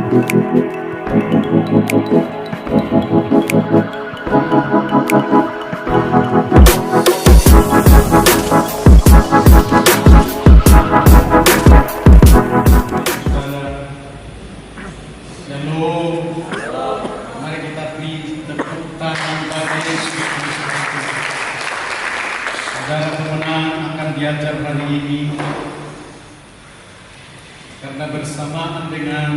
Mari kita beri tepuk tangan bagi Yesus Kristus. Saudara pemenang akan diajar hari ini karena bersamaan dengan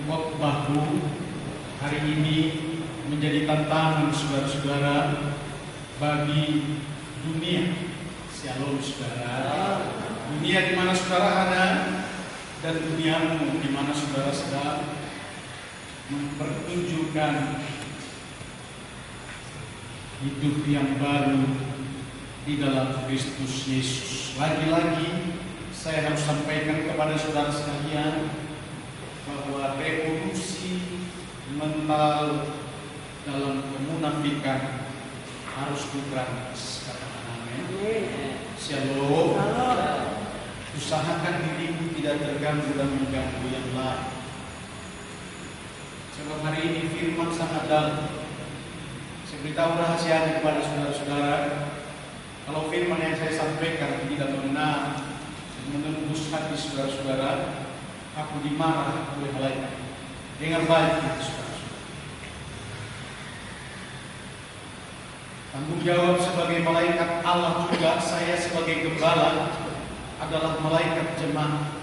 khotbahku hari ini menjadi tantangan saudara-saudara bagi dunia. Shalom saudara. Dunia di mana saudara ada dan duniamu di mana saudara sedang mempertunjukkan hidup yang baru di dalam Kristus Yesus. Lagi-lagi saya harus sampaikan kepada saudara sekalian bahwa revolusi mental dalam kemunafikan harus diberantas. Katakan amin. Shalom. Usahakan dirimu tidak terganggu dan mengganggu yang lain. Sebab hari ini firman sangat dalam. Saya beritahu rahasianya kepada saudara-saudara. Kalau firman yang saya sampaikan tidak benar, menembus hati saudara-saudara, aku dimarah oleh malaikat. Dengar baik itu saudara-saudara. Tanggung jawab sebagai malaikat Allah juga, saya sebagai gembala adalah malaikat jemaat.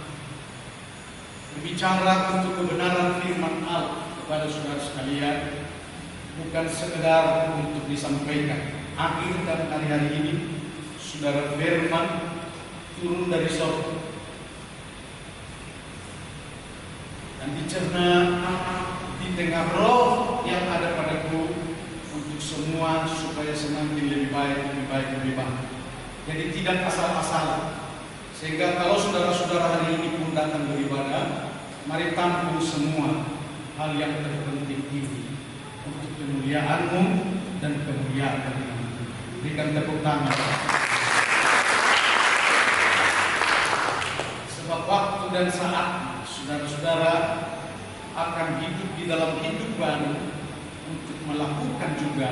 Berbicara untuk kebenaran firman Allah kepada saudara sekalian, bukan sekedar untuk disampaikan. Akhir dan hari-hari ini saudara firman turun dari surga dan dicerna di tengah roh yang ada padaku untuk semua supaya semakin lebih baik. Jadi tidak asal-asalan. Sehingga kalau saudara-saudara hari ini pun datang beribadah, mari tampung semua hal yang terpenting ini untuk kemuliaanmu dan kemuliaan Tuhan. Berikan tepuk tangan. Sebab waktu dan saat saudara-saudara akan hidup di dalam hidup baru untuk melakukan juga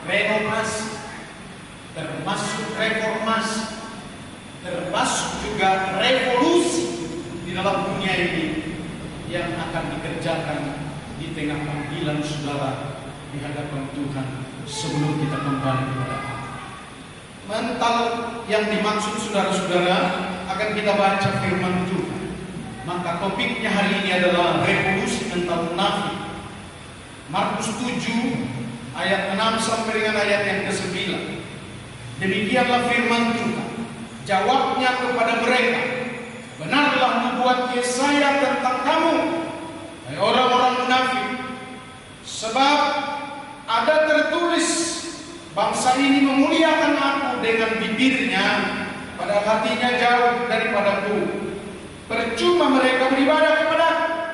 renovasi, termasuk reformasi, termasuk juga revolusi di dalam dunia ini yang akan dikerjakan di tengah panggilan saudara di hadapan Tuhan sebelum kita kembali kepada Allah. Mental yang dimaksud saudara-saudara akan kita baca firman Tuhan. Maka topiknya hari ini adalah revolusi mental munafik. Markus 7 ayat 6 sampai dengan ayat yang ke-9. Demikianlah firman Tuhan. Jawabnya kepada mereka, benarlah nubuat Yesaya tentang kamu, hai orang-orang munafik. Sebab ada tertulis, bangsa ini memuliakan aku dengan bibirnya, padahal hatinya jauh daripadaku. Percuma mereka beribadah kepadaku,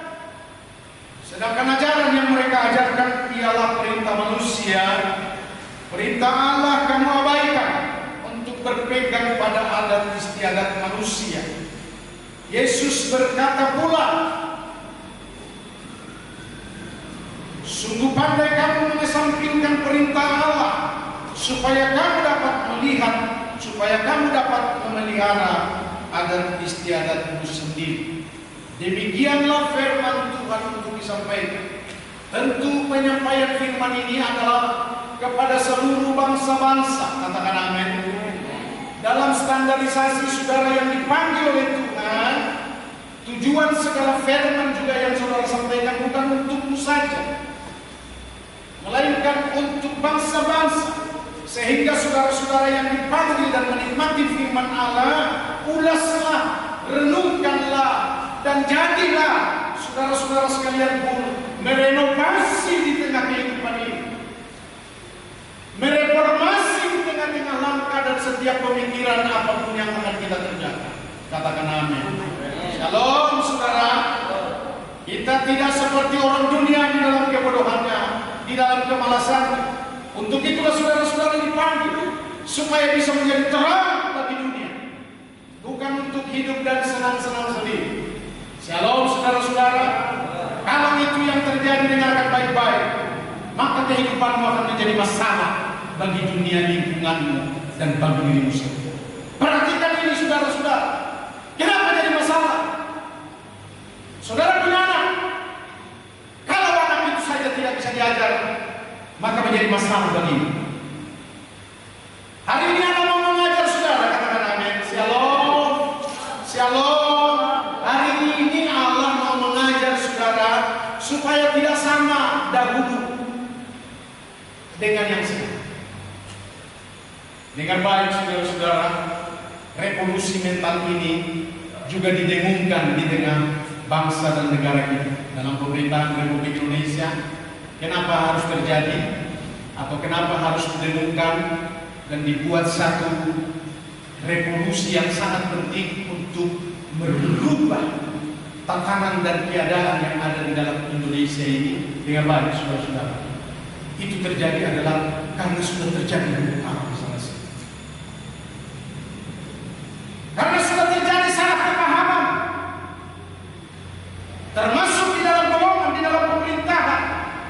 sedangkan ajaran yang mereka ajarkan ialah perintah manusia. Perintah Allah kamu abaikan untuk berpegang pada adat istiadat manusia. Yesus berkata pula, sungguh pandai kamu mengesampingkan perintah Allah, supaya kamu dapat melihat, supaya kamu dapat memelihara adat istiadatmu sendiri. Demikianlah firman Tuhan untuk disampaikan. Tentu penyampaian firman ini adalah kepada seluruh bangsa-bangsa. Katakan amin. Dalam standarisasi saudara yang dipanggil oleh Tuhan, tujuan segala firman juga yang saudara sampaikan bukan untukmu saja, melainkan untuk bangsa-bangsa. Sehingga saudara-saudara yang dipanggil dan menikmati firman Allah, ulaslah, renungkanlah, dan jadilah saudara-saudara sekalian pun merenovasi di tengah kehidupan ini, mereformasi di tengah-tengah langkah dan setiap pemikiran apapun yang akan kita kerjakan. Katakan amin. Shalom saudara. Kita tidak seperti orang dunia di dalam kebodohannya, di dalam kemalasannya. Untuk itulah saudara-saudara dipanggil supaya bisa menjadi terang bagi dunia, bukan untuk hidup dan senang-senang sendiri. Shalom saudara-saudara. Kalau maka kehidupanmu akan menjadi masalah bagi dunia lingkunganmu dan bagi dirimu sendiri. Perhatikan ini saudara-saudara. Kenapa jadi masalah? Saudara punya anak. Kalau anak itu saja tidak bisa diajar, maka menjadi masalah bagimu. Hari ini anak mau mengajar saudara, katakan amin. Shalom, shalom. Hari ini Allah mau mengajar saudara supaya tidak sama dahulu dengan yang sekarang. Dengar baik saudara-saudara, revolusi mental ini juga didengungkan di tengah bangsa dan negara kita dalam pemerintahan Republik Indonesia. Kenapa harus terjadi atau kenapa harus didengungkan dan dibuat satu revolusi yang sangat penting untuk merubah tatanan dan keadaan yang ada di dalam Indonesia ini. Dengan baik saudara-saudara, itu terjadi adalah karena sudah terjadi hubungan salah satu. Karena sudah terjadi salah kepahaman, termasuk di dalam golongan, di dalam pemerintahan,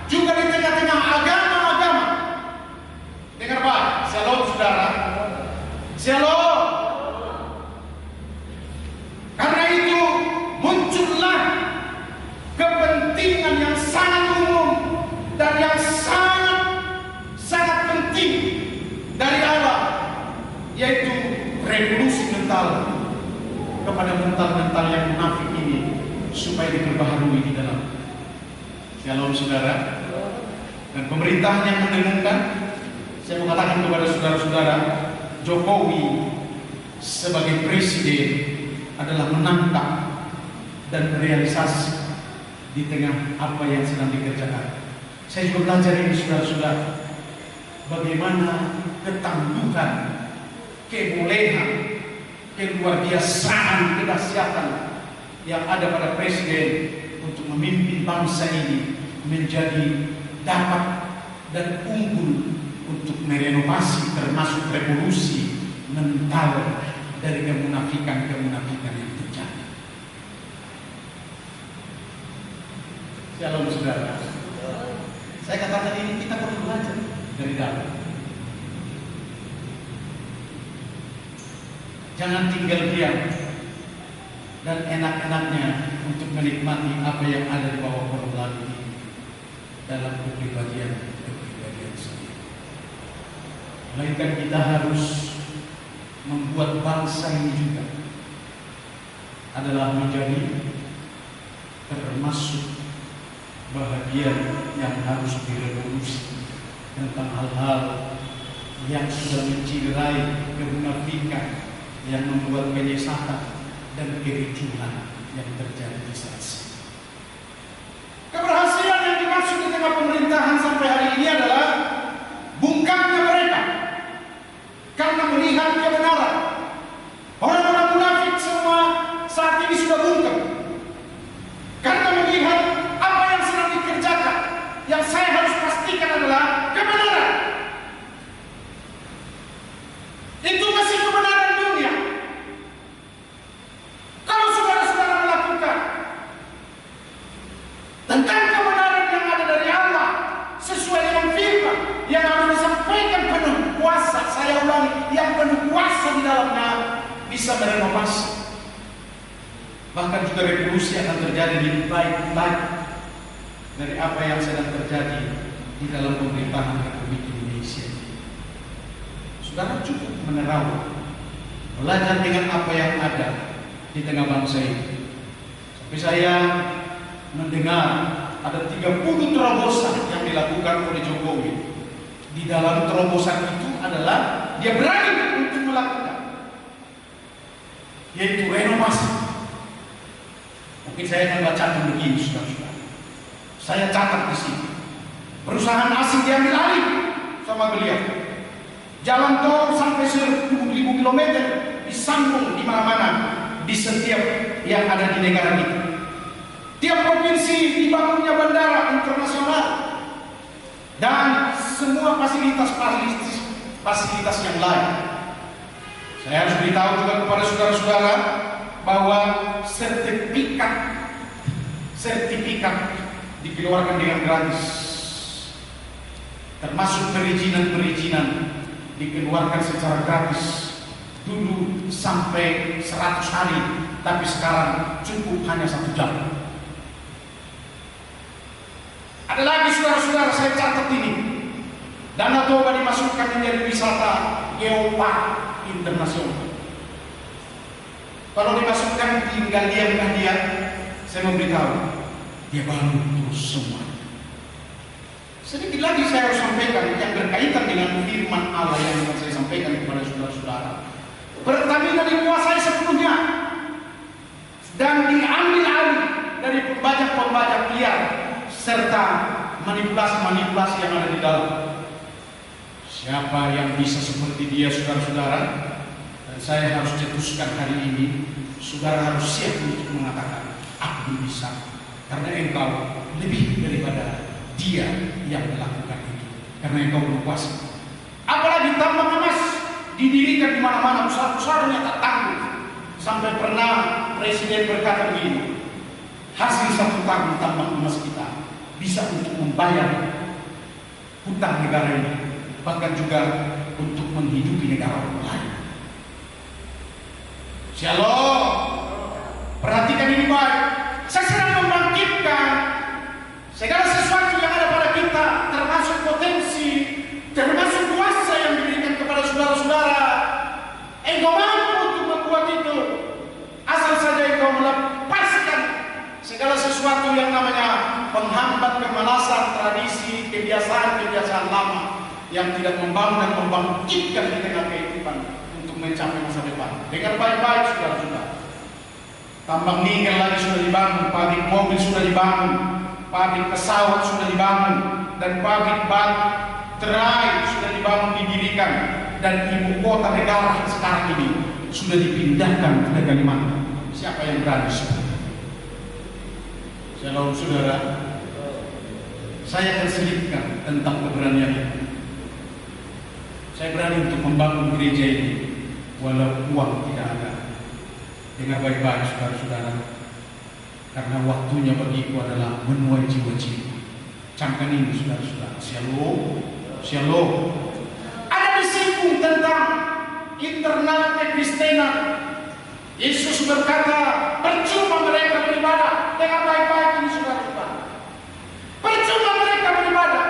juga di tengah-tengah agama-agama. Dengar baik, shalom saudara, shalom. Karena itu muncullah kepentingan yang sangat umum dan yang sangat penting dari Allah, yaitu revolusi mental kepada mental-mental yang munafik ini supaya diperbaharui di dalam. Shalom saudara. Dan pemerintahan yang mendengungkan, saya mau katakan kepada saudara-saudara, Jokowi sebagai presiden adalah menantang dan realisasi di tengah apa yang sedang dikerjakan. Saya juga belajar ini saudara-saudara, bagaimana ketangguhan, kebolehan, keluarbiasaan, kedahsyatan yang ada pada presiden untuk memimpin bangsa ini menjadi dapat dan unggul untuk merenovasi termasuk revolusi mental dari kemunafikan-kemunafikan yang terjadi. Shalom saudara. Saya katakan ini kita perlu belajar dari dalam. Jangan tinggal diam dan enak-enaknya untuk menikmati apa yang ada di bawah permulaan ini dalam kepribadian sendiri. Melainkan kita harus membuat bangsa ini juga adalah menjadi termasuk bahagian yang harus direvolusi tentang hal-hal yang sudah menciderai kemunafikan, yang membuat penyesatan dan kericuhan yang terjadi di saat ini. Keberhasilan yang dimaksud di tengah pemerintahan sampai hari ini adalah bungkamnya mereka karena melihat kebenaran. Orang-orang munafik semua saat ini sudah bungkam karena melihat apa yang sedang dikerjakan. Yang saya harus pastikan adalah kebenaran. Itu masih kebenaran dunia. Kalau saudara-saudara melakukan tentang kebenaran yang ada dari Allah sesuai dengan firman yang harus disampaikan penuh kuasa, saya ulangi, yang penuh kuasa di dalamnya bisa merenovasi. Bahkan juga revolusi akan terjadi lebih baik dari apa yang sedang terjadi di dalam pemerintahan Republik Indonesia. Saudara cukup menerawang, belajar dengan apa yang ada di tengah bangsa ini. Tapi saya mendengar ada 30 terobosan yang dilakukan oleh Jokowi. Di dalam terobosan itu adalah dia berani untuk melakukan, yaitu renovasi. Mungkin saya akan bacakan begini, saudara-saudara. Saya catat di sini. Perusahaan asing diambil alih sama beliau. Jalan tol sampai 1000 kilometer disambung di mana-mana di setiap yang ada di negara kita. Tiap provinsi dibangunnya bandara internasional dan semua fasilitas yang lain. Saya harus beritahu juga kepada saudara-saudara bahwa sertifikat dikeluarkan dengan gratis. termasuk perizinan-perizinan dikeluarkan secara gratis. Dulu sampai 100 hari, tapi sekarang cukup hanya 1 jam. Ada lagi saudara-saudara, saya catat ini. Danau Toba dimasukkan menjadi wisata geopark internasional. Kalau dimasukkan, tinggal diamkah dia? Saya memberitahu, dia bangun terus semua. Sedikit lagi saya harus sampaikan yang berkaitan dengan firman Allah yang akan saya sampaikan kepada saudara-saudara. Pertamina dikuasai sepenuhnya dan diambil alih dari pembajak-pembajak liar serta manipulasi-manipulasi yang ada di dalam. Siapa yang bisa seperti dia, saudara-saudara? Dan saya harus cetuskan hari ini, saudara harus siap untuk mengatakan, aku bisa, karena engkau lebih daripada dia yang melakukan itu, karena engkau berkuasa. Apalagi tambang emas didirikan di mana-mana, usaha-usahanya tak tangguh. Sampai pernah presiden berkata begini, hasil 1 tahun tambang emas kita bisa untuk membayar hutang negara ini, bahkan juga untuk menghidupi negara lain. Shalom, perhatikan ini baik. Saya sedang membangkitkan segala sesuatu yang ada pada kita, termasuk potensi, termasuk kuasa yang diberikan kepada saudara-saudara. Engkau mampu untuk membuat itu, asal saja engkau melepaskan segala sesuatu yang namanya penghambat, kemalasan, tradisi, kebiasaan-kebiasaan lama yang tidak membangun dan membangkitkan di tengah kehidupan untuk mencapai masa depan. Dengar baik-baik saudara-saudara. Tambang nikel lagi sudah dibangun, pabrik mobil sudah dibangun, pabrik pesawat sudah dibangun, dan pabrik baterai sudah dibangun, didirikan, dan ibu kota negara sekarang ini sudah dipindahkan ke Kalimantan. Siapa yang berani? Shalom saudara, saya akan selipkan tentang keberanian itu. Saya berani untuk membangun gereja ini walau uang tidak ada. Dengar baik-baik saudara-saudara, karena waktunya bagiku adalah menuai jiwa-jiwa. Camkan ini saudara-saudara. Shalom, shalom. Ada disinggung tentang internal kekristenan. Yesus berkata, percuma mereka beribadah. Dengar baik-baik ini saudara-saudara. Percuma mereka beribadah,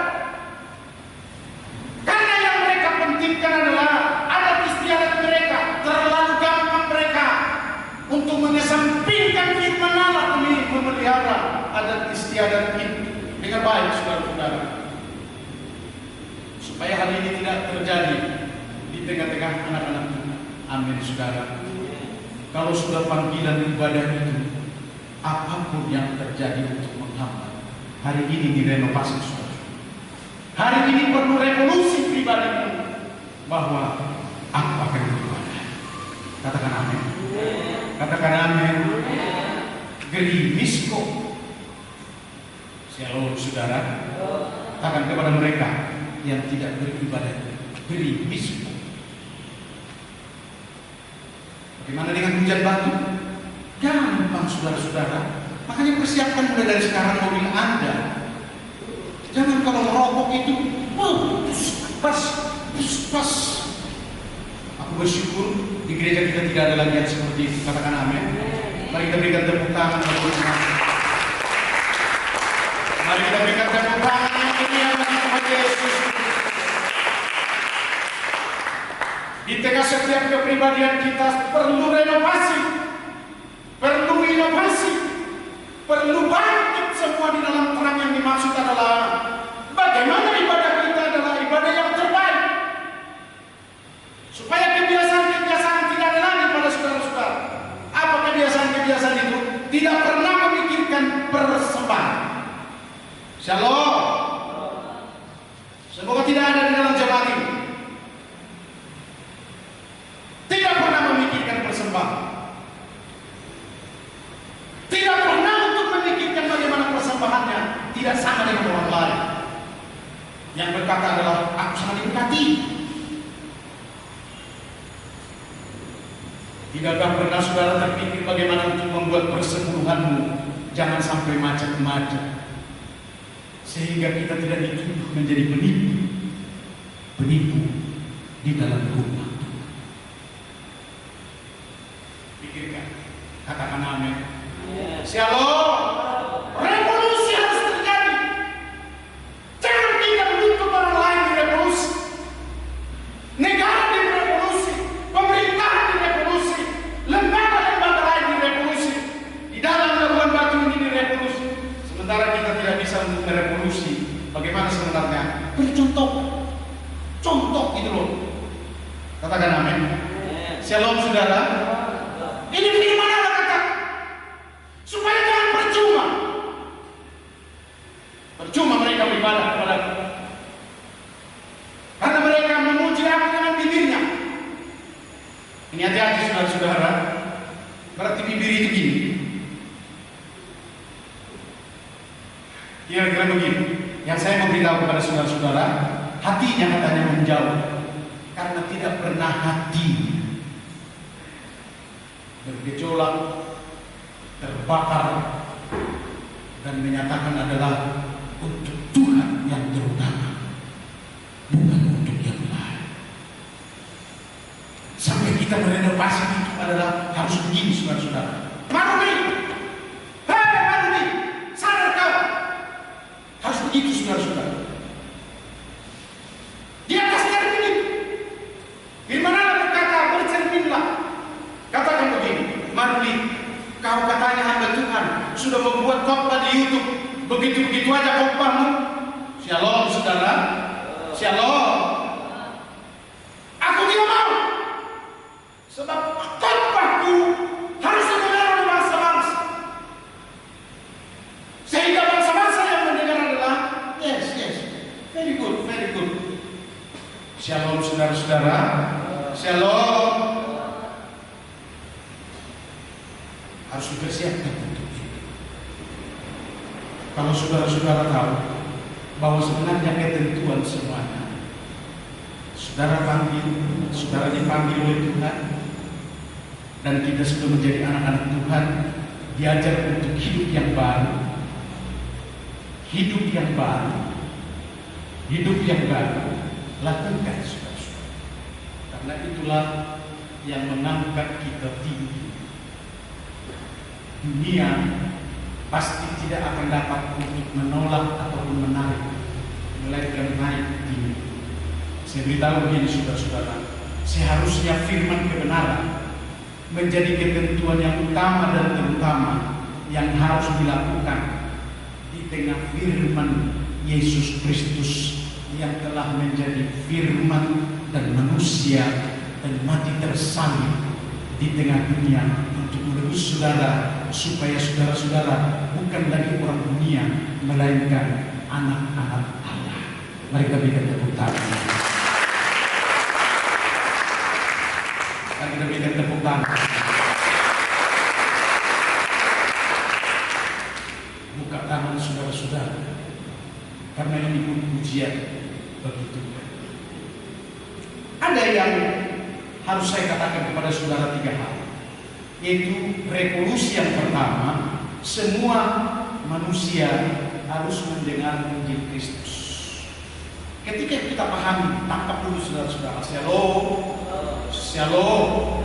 karena yang mereka pentingkan adalah adat istiadat mereka. Terlalu gampang mereka untuk mengesampingkan firman Allah demi memelihara adat istiadat itu. Dengan baik saudara-saudara, supaya hal ini tidak terjadi di tengah-tengah anak-anak kita. Amin saudara. Kalau sudah panggilan ibadah itu, apapun yang terjadi untuk menghambat, hari ini direnovasi saudara. Hari ini perlu revolusi pribadi bahwa aku akan beribadah. Katakan amin. Katakan amin. Gerimis kok. Shalom saudara. Katakan kepada mereka yang tidak beribadah, gerimis kok. Bagaimana dengan hujan batu? Gampang saudara-saudara. Makanya persiapkan mulai dari sekarang mobil Anda. Jangan kalau merokok itu pas. Aku bersyukur di gereja kita tidak ada lagi yang seperti itu. Katakan amin. Mari kita berikan tepuk tangan. Mari kita berikan tepuk tangan yang kemuliaan kepada Yesus. Di tengah setiap kepribadian kita perlu renovasi, perlu inovasi, perlu bangkit semua di dalam terang yang dimaksud adalah bagaimana ibadah kita adalah ibadah yang terbaik, supaya kebiasaan-kebiasaan tidak ada lagi pada saudara-saudara. Apa kebiasaan-kebiasaan itu? Tidak pernah memikirkan persembahan. Shalom. Semoga tidak ada di dalam jemaat ini. Tidak pernah memikirkan persembahan. Tidak pernah untuk memikirkan bagaimana persembahannya tidak sama dengan orang lain. Yang berkata adalah aku sangat diberkati. Tidakkah pernah saudara terpikir bagaimana untuk membuat persepuluhanmu jangan sampai macet-macet, sehingga kita tidak dituduh menjadi penipu, penipu di dalam rumah. Pikirkan, katakan amin. Shalom. Revolusi harus terjadi. Jangan kita menuntut orang lain di revolusi. Negara di revolusi, pemerintahan di revolusi, lembaga-lembaga lain di revolusi, di dalam Labuan Batu ini di revolusi. Sementara kita tidak bisa untuk merevolusi. Bagaimana sebenarnya? Bercontoh, contoh gitu loh. Katakan amin. Shalom saudara. Ini firman Allah kata, supaya jangan percuma mereka beribadah kepada aku, karena mereka memuji aku dengan bibirnya. Ini hati-hati saudara-saudara. Berarti bibir itu gini, kira-kira begini. Yang saya mau beritahu kepada saudara-saudara, hatinya katanya menjauh karena tidak pernah hati bergejolak, terbakar, dan menyatakan adalah untuk Tuhan yang terutama, bukan untuk yang lain. Sampai kita merenovasi itu adalah harus begini saudara-saudara. Marumi, hei Marumi, sadar kau, harus begitu saudara-saudara. Di atas cermin, firman Allah berkata, bercerminlah. Katakan begini, Maruli, kau katanya hamba Tuhan sudah membuat khotbah di YouTube, begitu-begitu aja khotbahmu. Shalom saudara, shalom. Aku tidak mau, sebab khotbahku harus didengar oleh bangsa-bangsa, sehingga bangsa-bangsa yang mendengar adalah yes, very good. Shalom saudara-saudara, shalom. Harus dipersiapkan untuk itu. Kalau saudara-saudara tahu bahwa sebenarnya ketentuan semuanya, saudara dipanggil oleh Tuhan, dan kita sudah menjadi anak-anak Tuhan, diajar untuk hidup yang baru, lakukan saudara-saudara. Karena itulah yang mengangkat kita tinggi. Dunia pasti tidak akan dapat untuk menolak ataupun menarik, melainkan naik tinggi. Saya beritahu begini saudara-saudara, seharusnya firman kebenaran menjadi ketentuan yang utama dan terutama yang harus dilakukan di tengah firman Yesus Kristus yang telah menjadi firman dan manusia dan mati tersalib di tengah dunia untuk menebus saudara, supaya saudara-saudara bukan lagi orang dunia melainkan anak-anak Allah. Mari kita berikan tepuk tangan. Buka tangan saudara-saudara, karena ini pun pujian bagi Tuhan. Ada yang harus saya katakan kepada saudara 3 hal, yaitu revolusi yang pertama, semua manusia harus mendengar Injil Kristus. Ketika kita pahami, tangkap dulu saudara-saudara, shalom.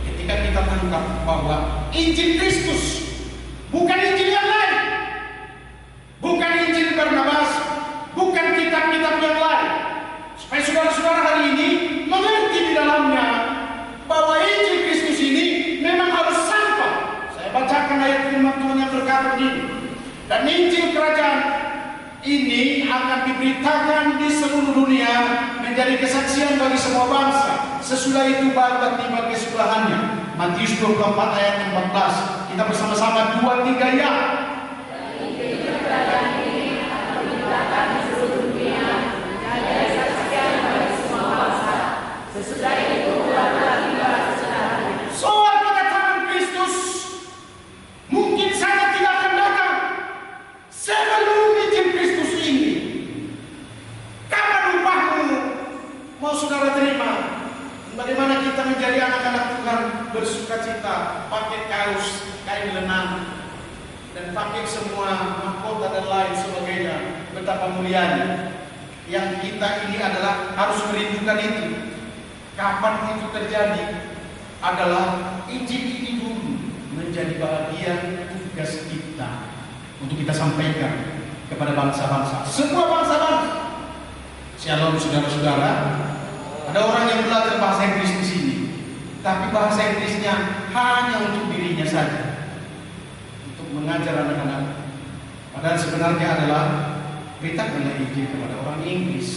Ketika kita tangkap bahwa Injil Kristus bukan Injil yang lain, bukan Injil Barnabas, bukan kitab-kitab yang lain, supaya saudara-saudara hari ini mengerti di dalamnya bahwa Injil Kristus ini memang harus sampai. Saya bacakan ayat firman Tuhan yang berkata begini, dan Injil kerajaan ini akan diberitakan di seluruh dunia menjadi kesaksian bagi semua bangsa. Sesudah itu baru tiba kesebelahannya. Matius 24 ayat 14. Kita bersama-sama 2, 3 ya. Sesudah itu barulah tiba kesebelahannya. Soal kedatangan Kristus mungkin saja tidak akan datang sebelum Injil Kristus ini. Kapan upahmu mau saudara terima? Bagaimana kita menjadi anak-anak Tuhan bersuka cita, pakai kaos, kain lenang, dan pakai semua mahkota dan lain sebagainya, betapa mulianya. yang kita ini adalah harus merindukan itu. Kapan itu terjadi adalah Injil ini dulu menjadi bagian tugas kita untuk kita sampaikan kepada bangsa-bangsa, semua bangsa-bangsa. Shalom saudara-saudara. Ada orang yang belajar bahasa Inggris di sini, tapi bahasa Inggrisnya hanya untuk dirinya saja, untuk mengajar anak-anak. Padahal sebenarnya adalah beritakanlah Injil kepada orang Inggris.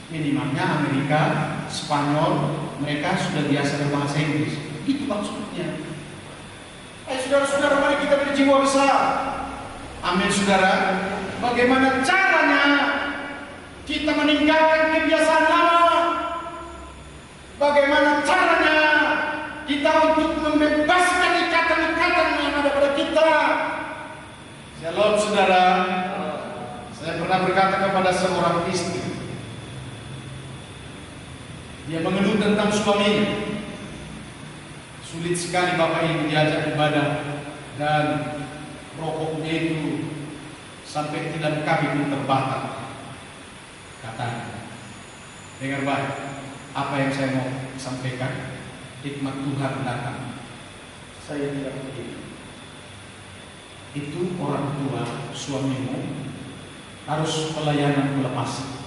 Minimalnya Amerika, Spanyol, mereka sudah biasa berbahasa Inggris. Itu maksudnya. Saudara-saudara, mari kita berjiwa besar. Amin, saudara. Bagaimana caranya kita meninggalkan kebiasaan lama? Bagaimana caranya kita untuk membebaskan ikatan-ikatan yang ada pada kita? Shalom, saudara. Saya pernah berkata kepada seorang istri, dia mengeluh tentang suaminya. Sulit sekali bapak ini diajak ibadah, dan rokoknya itu sampai tidak kami pun terbakar. Kata, dengar baik, apa yang saya mau sampaikan, hikmat Tuhan datang. Saya tidak begini. Itu orang tua suamimu harus pelayanan pelepasan.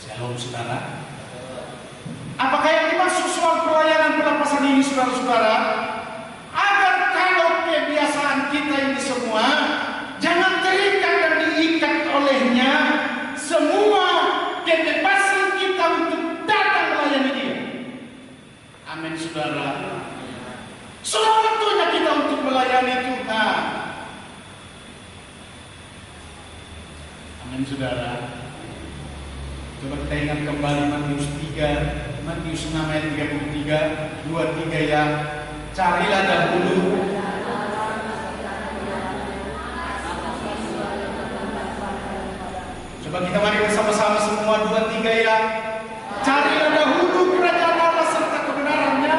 Shalom, saudara. Apakah yang dimaksud soal pelayanan pelepasan ini, saudara-saudara? Agar kalau kebiasaan kita ini semua jangan terikat dan diikat olehnya, semua kebebasan kita untuk datang melayani Dia. Amin, saudara. Sudah waktunya kita untuk melayani Tuhan. Amin, saudara. Coba kita ingat kembali Matius 6 ayat 33, 23 yang carilah dahulu coba kita mari bersama-sama semua 23 yang carilah dahulu kerajaan Allah serta kebenarannya,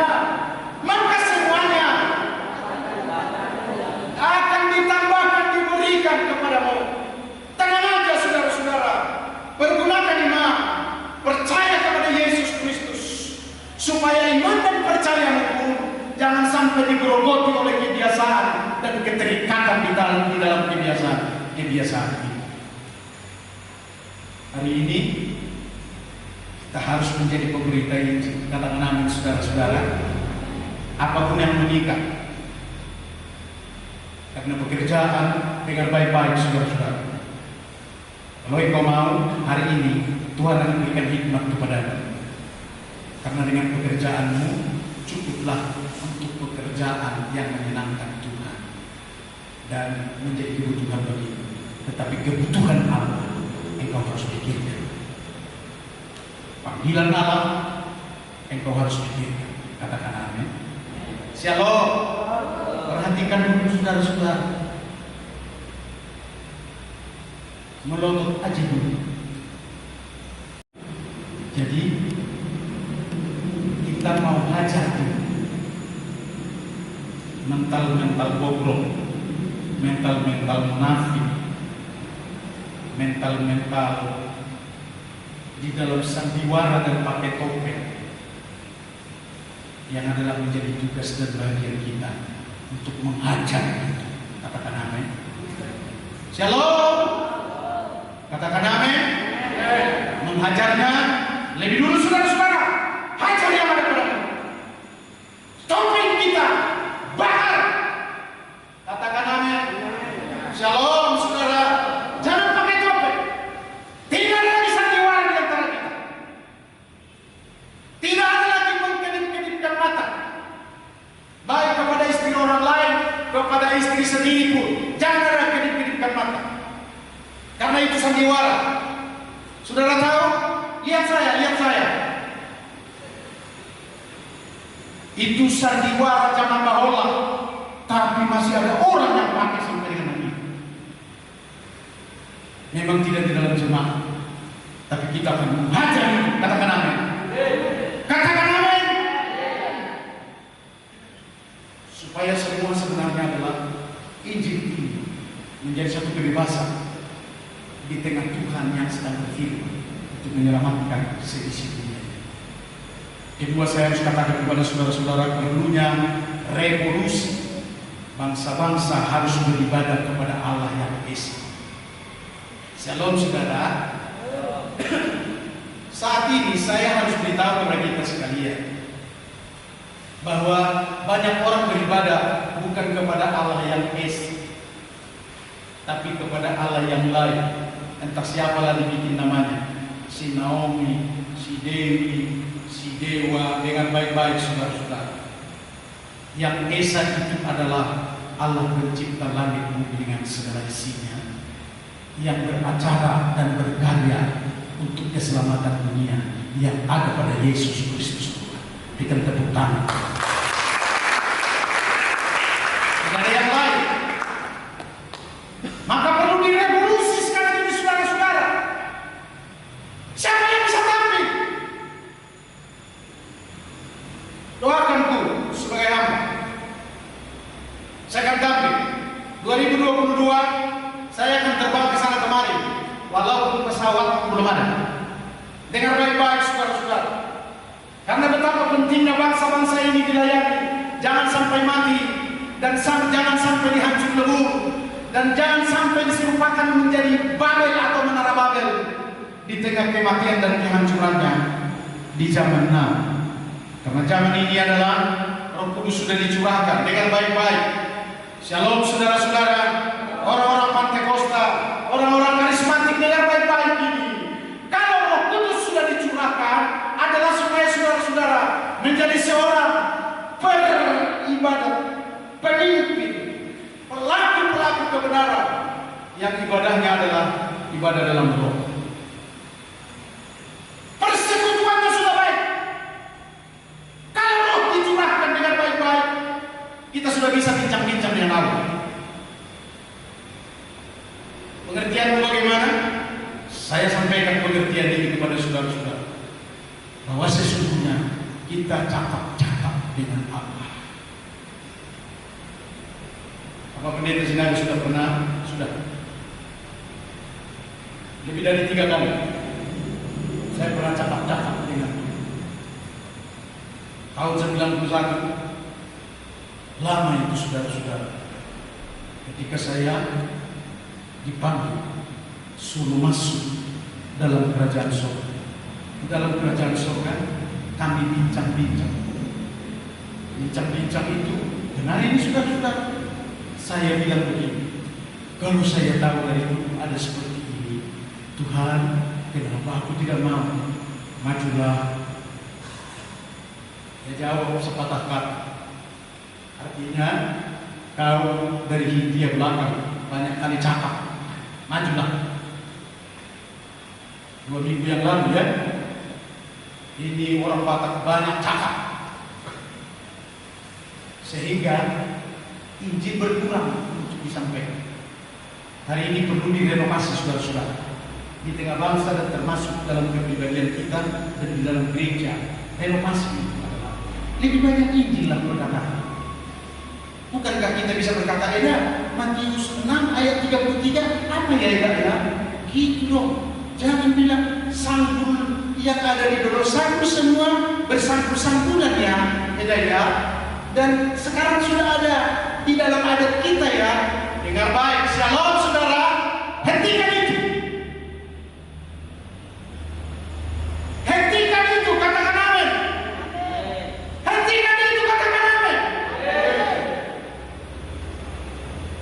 maka semuanya akan ditambahkan, diberikan kepadamu. Tenang aja saudara-saudara, pergunakan iman, percaya kepada Yesus Kristus, supaya iman dan percayamu pun jangan sampai digerogoti oleh kebiasaan dan keterikatan di dalam kebiasaan ini. Hari ini kita harus menjadi pemberita Injil. Katakan amin, saudara-saudara. Apapun yang mengikat, karena pekerjaan, dengar baik-baik saudara-saudara. Kalau engkau mau, hari ini Tuhan akan memberikan hikmat kepadamu. Karena dengan pekerjaanmu cukuplah untuk pekerjaan yang menyenangkan Tuhan dan menjadi kebutuhan bagimu. Tetapi kebutuhan Allah engkau harus pikirkan. Panggilan Allah engkau harus pikirkan. Katakan amin. Shalom. Perhatikan dulu saudara-saudara. Melotot aja dulu. Jadi kita mau hajar mental-mental bobrok, mental-mental munafik, mental-mental di dalam sandiwara dan pakai topeng, yang adalah menjadi tugas dan bagian kita untuk menghajar itu. Katakan amin. Shalom. Katakan amin. Menghajarnya lebih dulu saudara-saudara. Hajar yang ada padamu. Topeng kita bakar. Katakan amin. Shalom saudara. Jangan pakai topeng. Tidak ada lagi sandiwara di antara kita. Tidak ada lagi mengkedip-kedipkan mata, baik kepada istri orang lain, kepada istri sendiri pun. Jangan ada kedip-kedipkan mata, karena itu sandiwara. Saudara tahu? Lihat saya. Itu sandiwara zaman bahola, tapi masih ada orang yang pakai sampai dengan ini. Memang tidak di dalam jemaah, tapi kita akan menghajar itu. Katakan amin. Katakan amin. Supaya semua sebenarnya adalah Injil ini menjadi satu kebebasan di tengah Tuhan yang sedang berfirman untuk menyelamatkan seisi dunia. Kedua, saya harus katakan kepada saudara-saudara, perlunya revolusi. Bangsa-bangsa harus beribadah kepada Allah yang Esa. Shalom saudara. Saat ini saya harus beritahu kepada kita sekalian bahwa banyak orang beribadah bukan kepada Allah yang Esa, tapi kepada Allah yang lain. Entah siapa lagi bikin namanya, si Naomi, si Dewi, si Dewa, dengan baik-baik saudara-saudara. Yang Esa itu adalah Allah pencipta langit bumi dengan segala isinya, yang beracara dan berkarya untuk keselamatan dunia yang ada pada Yesus Kristus Tuhan. Berikan tepuk tangan. Tidak ada yang lain. Maka perlu direvolusi sekali ini saudara-saudara. Siapa yang bisa tampil? Doakanku sebagai hamba. Saya akan tampil. 2022 saya akan terbang ke sana kemari, walaupun pesawat belum ada. Dengar baik-baik saudara-saudara. Karena betapa pentingnya bangsa-bangsa ini dilayani. Jangan sampai mati, dan jangan sampai dihancur lebur, dan jangan sampai diserupakan menjadi Babel atau menara Babel di tengah kematian dan kehancurannya di zaman now. Karena zaman ini adalah Roh Kudus sudah dicurahkan. Dengar baik-baik. Shalom saudara-saudara, orang-orang Pantekosta, orang-orang karismatik, dengar baik-baik ini. Kalau Roh Kudus sudah dicurahkan, adalah supaya saudara-saudara menjadi seorang peribadat, pemimpin, pelaku-pelaku kebenaran yang ibadahnya adalah ibadah dalam roh. Persekutuannya sudah baik. Kalau roh dicurahkan dengan baik-baik, kita sudah bisa bincang-bincang dengan Allah. Pengertianmu bagaimana? Saya sampaikan pengertian ini kepada saudara-saudara, bahwa sesungguhnya kita cakap-cakap dengan Allah. Apa pendeta Sinari sudah pernah? Sudah. Lebih dari 3 kali saya pernah cakap-cakap dengan tahun 91. Lama itu saudara-saudara, ketika saya dipanggil suruh masuk dalam kerajaan surga. Dalam kerajaan surga kami bincang-bincang. Bincang-bincang itu, dengar ini saudara-saudara, saya bilang begini, kalau saya tahu dari dulu ada seperti ini, Tuhan, kenapa aku tidak mau? Majulah. Dia jawab sepatah kata. Artinya kau dari Hindia belakang banyak kali cakap, majulah. 2 minggu yang lalu ya, ini orang Batak banyak cakap, sehingga Injil berkurang untuk disampaikan. Hari ini perlu direnovasi saudara-saudara di tengah bangsa dan termasuk dalam kepribadian kita dan di dalam gereja. Renovasi itu adalah lebih banyak Injil lah perkataan. Bukankah kita bisa berkata, Matius 6 ayat 33, apa ya? Gitu dong. Jangan bilang sanggul yang ada di dodol saku semua bersangkul-sangkulan ya. Dan sekarang sudah ada di dalam adat kita ya. Dengar baik, shalom saudara. Hentikan itu. Hentikan itu, katakan amin. Hentikan itu, katakan amin.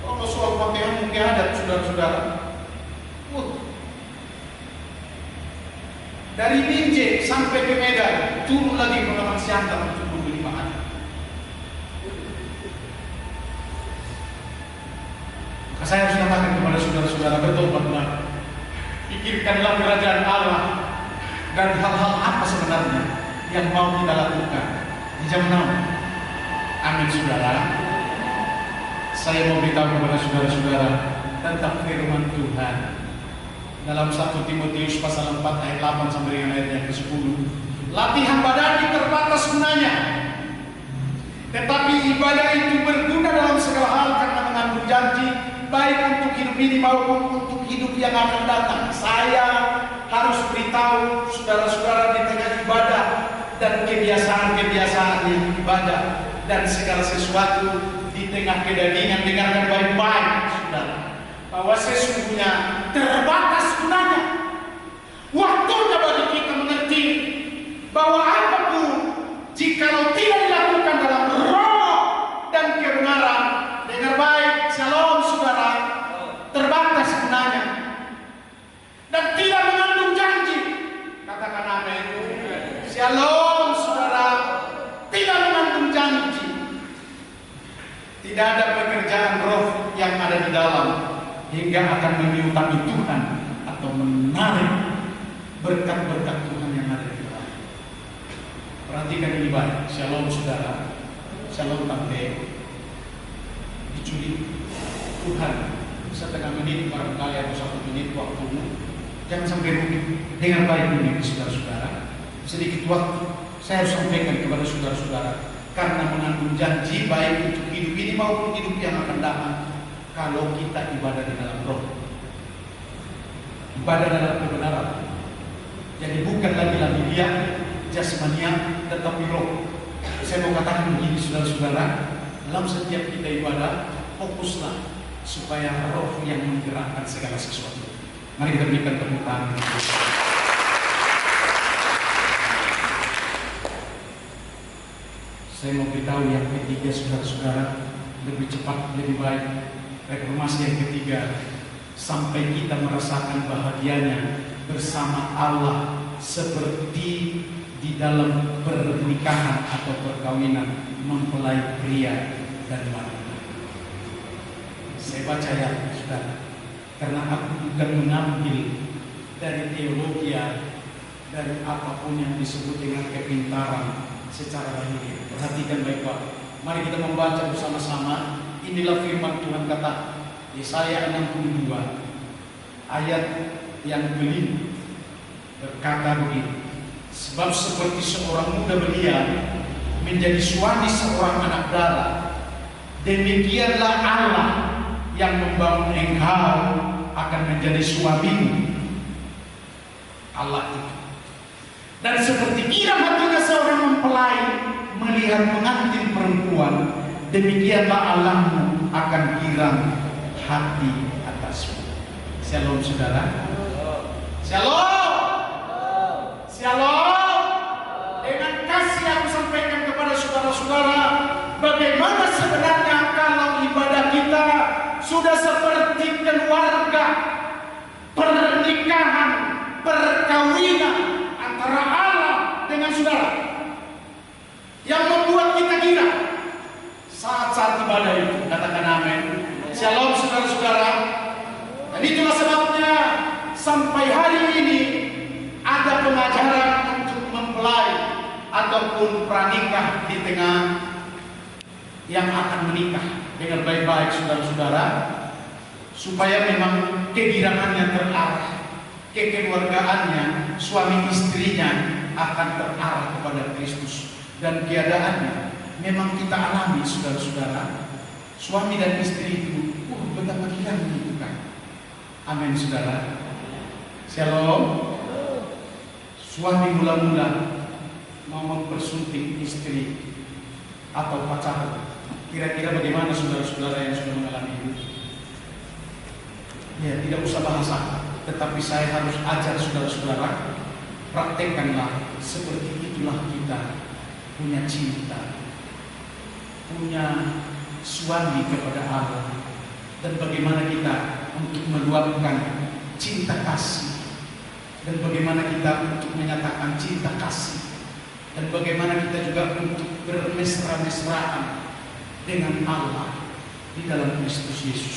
Kalau soal pakaian mungkin adat saudara-saudara. Dari Binjai sampai ke Medan, turun lagi ke Taman Siantar untuk membeli makan. Maka saya harus katakan kepada saudara-saudara, betul benar. Pikirkanlah kerajaan Allah dan hal-hal apa sebenarnya yang mau kita lakukan di zaman now. Amin saudara. Saya mau beritahu kepada saudara-saudara tentang firman Tuhan. Dalam 1 Timotius pasal 4 ayat 8 sampai dengan ayat yang ke-10. Latihan badani terbatas gunanya, tetapi ibadah itu berguna dalam segala hal karena mengandung janji baik untuk hidup ini maupun untuk hidup yang akan datang. Saya harus beritahu saudara-saudara di tengah ibadah dan kebiasaan-kebiasaan yang ibadah dan segala sesuatu di tengah kedagingan, dengarkan baik-baik saudara, bahwa sesungguhnya terbatas gunanya. Waktunya bagi kita mengerti bahwa apapun jikalau tidak dilakukan dalam roh dan kebenaran, dengar baik, shalom saudara, terbatas gunanya dan tidak mengandung janji. Katakan amin. Shalom saudara, tidak mengandung janji. Tidak ada pekerjaan roh yang ada di dalam hingga akan menyutai Tuhan atau menarik berkat-berkat Tuhan yang ada di dalam. Perhatikan ini baik. Shalom saudara, shalom tante. Dicuri Tuhan setengah menit barangkali atau 1 menit waktumu. Jangan sampai rugi. Dengar baik ini saudara-saudara. Sedikit waktu saya harus sampaikan kepada saudara-saudara karena mengandung janji baik untuk hidup ini maupun hidup yang akan datang. Kalau kita ibadah di dalam roh, ibadah dalam kebenaran. Jadi bukan lagi lahiriah, jasmania, tetapi roh. Saya mau katakan begini saudara-saudara, dalam setiap kita ibadah, fokuslah supaya roh yang menggerakkan segala sesuatu. Mari kita berikan tepuk tangan. Saya mau beritahu yang ketiga saudara-saudara, lebih cepat, lebih baik. Reformasi yang ketiga, sampai kita merasakan bahagianya bersama Allah seperti di dalam pernikahan atau perkawinan mempelai pria dan wanita. Saya baca ya saudara, karena aku bukan mengambil dari teologi, dari apapun yang disebut dengan kepintaran secara lahiriah. Perhatikan baik-baik. Mari kita membaca bersama-sama. Inilah firman Tuhan, kata Yesaya 62 ayat yang kelima, berkata begini, sebab seperti seorang muda belia menjadi suami seorang anak darah, demikianlah Allah yang membangun engkau akan menjadi suamimu. Allah itu. Dan seperti irama hatinya seorang mempelai melihat pengantin perempuan, demikianlah Allahmu akan girang hati atasmu. Shalom saudara. Shalom. Shalom. Dengan kasih aku sampaikan kepada saudara-saudara, bagaimana sebenarnya kalau ibadah kita sudah seperti keluarga, pernikahan, perkawinan antara Allah dengan saudara, yang membuat kita gila saat-saat ibadah itu. Katakan amin. Shalom saudara-saudara. Dan itulah sebabnya sampai hari ini ada pengajaran untuk mempelai ataupun pranikah di tengah yang akan menikah. Dengan baik-baik saudara-saudara, supaya memang kegirangannya terarah, kekeluargaannya, suami istrinya akan terarah kepada Kristus. Dan keadaannya memang kita alami saudara-saudara, suami dan istri itu betapa kita menyukai. Amin saudara. Shalom. Suami mula-mula mau mempersunting istri atau pacar, kira-kira bagaimana saudara-saudara yang sudah mengalami itu? Ya, tidak usah bahasa, tetapi saya harus ajar saudara-saudara, praktekkanlah seperti itulah kita punya cinta, punya suami kepada Allah, dan bagaimana kita untuk meluapkan cinta kasih, dan bagaimana kita untuk menyatakan cinta kasih, dan bagaimana kita juga untuk bermesra-mesraan dengan Allah di dalam Kristus Yesus.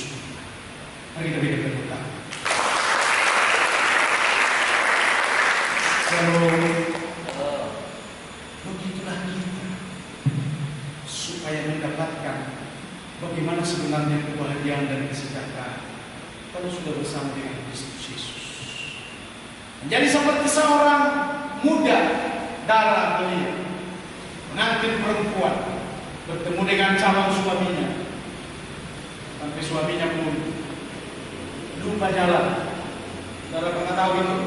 Mari kita berikan tepuk tangan. Begitulah kita supaya mendapatkan bagaimana sebenarnya kebahagiaan dan kesejahteraan kalau sudah bersama dengan Kristus Yesus. Menjadi seperti seorang muda darah belia, pengantin perempuan, bertemu dengan calon suaminya, sampai suaminya pun lupa jalan. Saudara pernah tahu itu?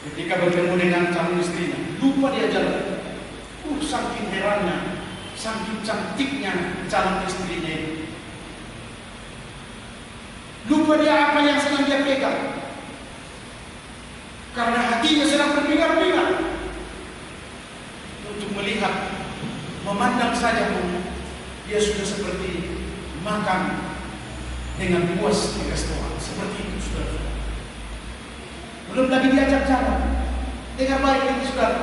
Ketika bertemu dengan calon istrinya, lupa dia jalan. Saking herannya, saking cantiknya calon istrinya itu. Lupa dia apa yang sedang dia pegang. Karena hatinya sedang berpingar-pingar untuk melihat, memandang saja pun dia sudah seperti makan dengan puas di restoran. Seperti itu, saudara. Belum lagi diajak jalan. Dengar baik ini, saudara.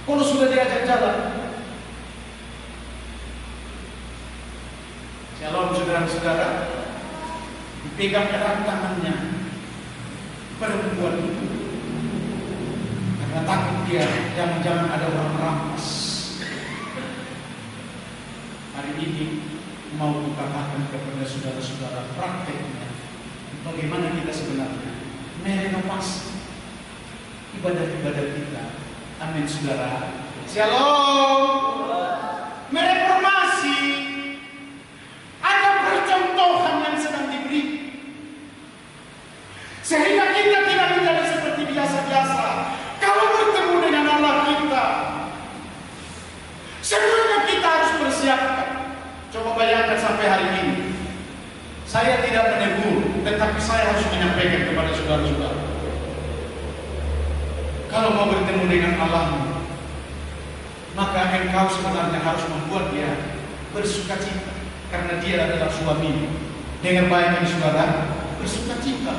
Kalau sudah diajak jalan, shalom saudara-saudara, dipegang erat tangannya perempuan itu, karena takut dia jangan-jangan ada orang merampas. Hari ini mau kukatakan kepada saudara-saudara prakteknya bagaimana kita sebenarnya merenovasi ibadah-ibadah kita. Amin, saudara. Shalom. Mereformasi ada percontohan yang sedang diberi, sehingga kita tidak menjadi seperti biasa-biasa. Kalau bertemu dengan Allah kita, sebenarnya kita harus persiapkan. Coba bayangkan sampai hari ini, saya tidak menegur, tetapi saya harus menyampaikan kepada saudara-saudara. Kalau mau bertemu dengan Allah, maka engkau sebenarnya harus membuat dia bersukacita, karena dia adalah suami. Dengar baik ini, saudara, bersukacita.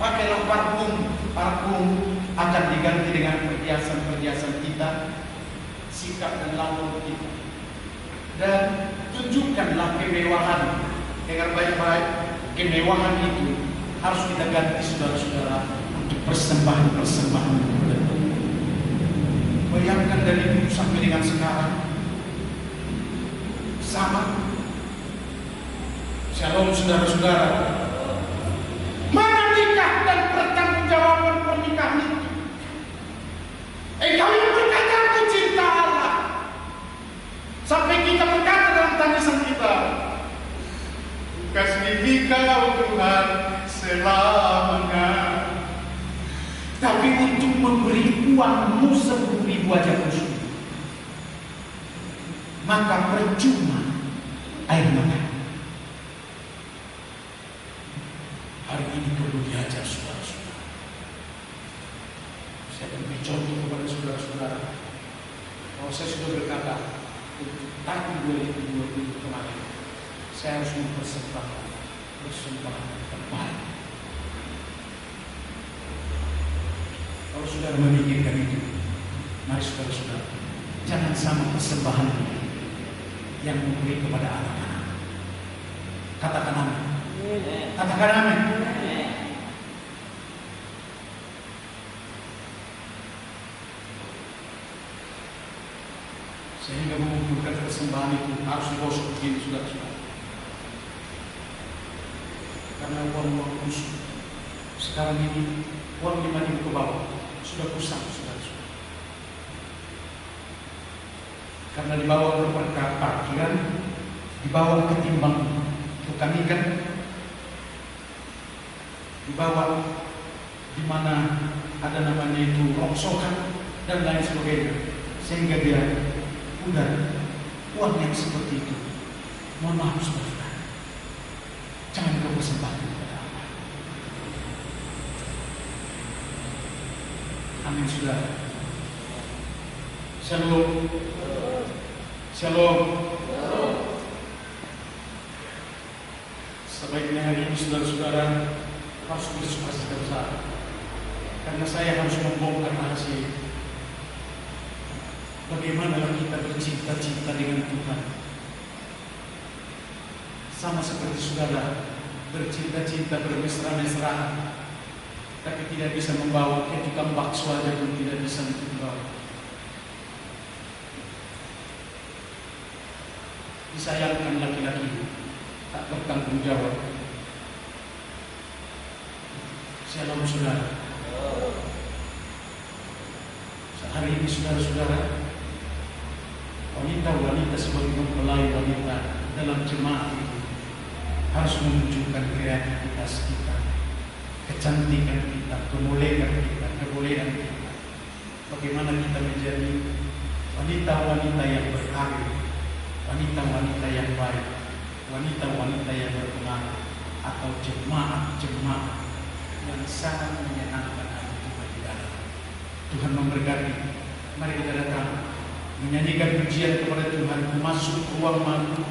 Pakailah parfum akan diganti dengan perhiasan-perhiasan kita, sikap dan laku kita, dan tunjukkanlah kemewahan. Dengar baik-baik, kemewahan itu harus kita ganti, saudara-saudara, untuk persembahan-persembahan tertentu. Bayangkan dari dulu sampai dengan sekarang sama. Shalom saudara-saudara. Mana nikah dan pertanggungjawaban pernikahan itu? Engkau yang berkata aku cinta Allah, sampai kita berkata dalam tangisan kita, kasihi kau Tuhan selamanya. Tapi untuk memberi uangmu 10.000 aja pun, maka percuma air mata. Hari ini perlu diajar saudara-saudara. Saya akan beri contoh kepada saudara-saudara. Kalau saya sudah berkata untuk tahun 2020 kemarin, saya harus mempersembahkan terbaik. Kalau saudara memikirkan itu, mari saudara-saudara, jangan sama persembahan yang memberi kepada anak-anak. Katakan amin. Katakan amin. Sehingga mengumpulkan persembahan itu harus digosok begini, saudara-saudara. Karena uang-uang kusut sekarang ini, uang 5.000 ke bawah sudah kusam, saudara-saudara. Karena dibawa ke parkiran, dibawa ke timbang tukang ikan, dibawa di mana ada namanya itu rongsokan dan lain sebagainya, sehingga dia udah uang yang seperti itu. Mohon maaf saudara, jangan kau persembahkan kepada Allah. Amin, saudara. Shalom. Shalom. Sebaiknya hari ini saudara-saudara harus bersukacita besar, karena saya harus membongkar rahasia bagaimana kita bercinta-cinta dengan Tuhan. Sama seperti saudara bercinta-cinta, bermesra-mesraan, tapi tidak bisa membawa ke tukang bakso aja pun tidak bisa membawa. Disayangkan laki-laki tak bertanggung jawab. Shalom saudara. Hari ini saudara-saudara, wanita-wanita sebagai mempelai wanita dalam jemaat itu harus menunjukkan kreativitas kita, kecantikan kita, kemuliaan kita, kebolehan kita. Bagaimana kita menjadi wanita-wanita yang berkarir, wanita-wanita yang baik, wanita-wanita yang berpengaruh, atau jemaat-jemaat yang sangat menyenangkan hati Tuhan di dalam. Tuhan memberkati. Mari kita datang menyanyikan pujian kepada Tuhan, masuk ruang malu.